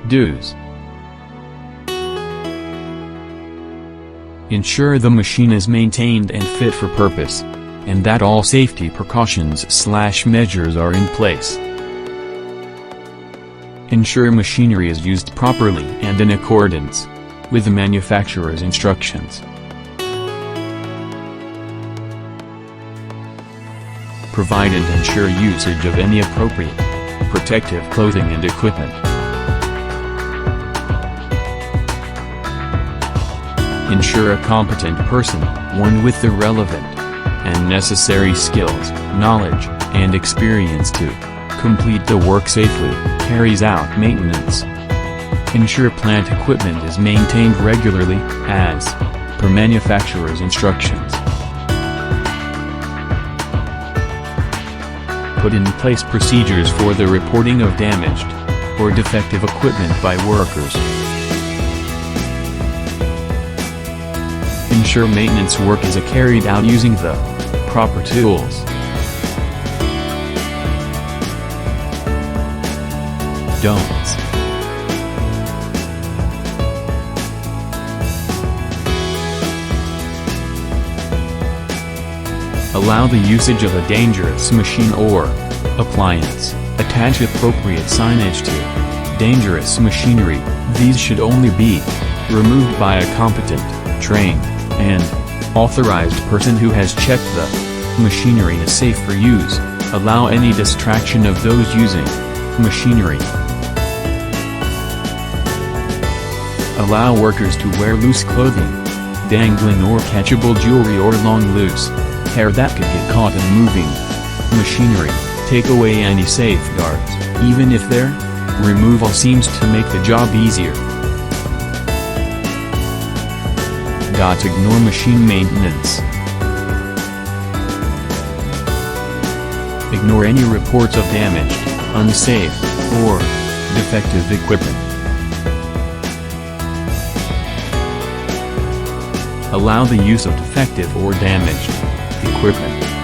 Do's. Ensure the machine is maintained and fit for purpose, and that all safety precautions/measures are in place. Ensure machinery is used properly and in accordance with the manufacturer's instructions. Provide and ensure usage of any appropriate protective clothing and equipment. Ensure a competent person, one with the relevant and necessary skills, knowledge, and experience to complete the work safely, carries out maintenance. Ensure plant equipment is maintained regularly, as per manufacturer's instructions. Put in place procedures for the reporting of damaged or defective equipment by workers. Ensure maintenance work is carried out using the proper tools. Don'ts. Allow the usage of a dangerous machine or appliance. Attach appropriate signage to dangerous machinery. These should only be removed by a competent, trained, and authorized person who has checked the machinery is safe for use. Allow any distraction of those using machinery. Allow workers to wear loose clothing, dangling or catchable jewelry or long loose hair that could get caught in moving machinery. Take away any safeguards, even if their removal seems to make the job easier. Ignore machine maintenance. Ignore any reports of damaged, unsafe, or defective equipment. Allow the use of defective or damaged equipment.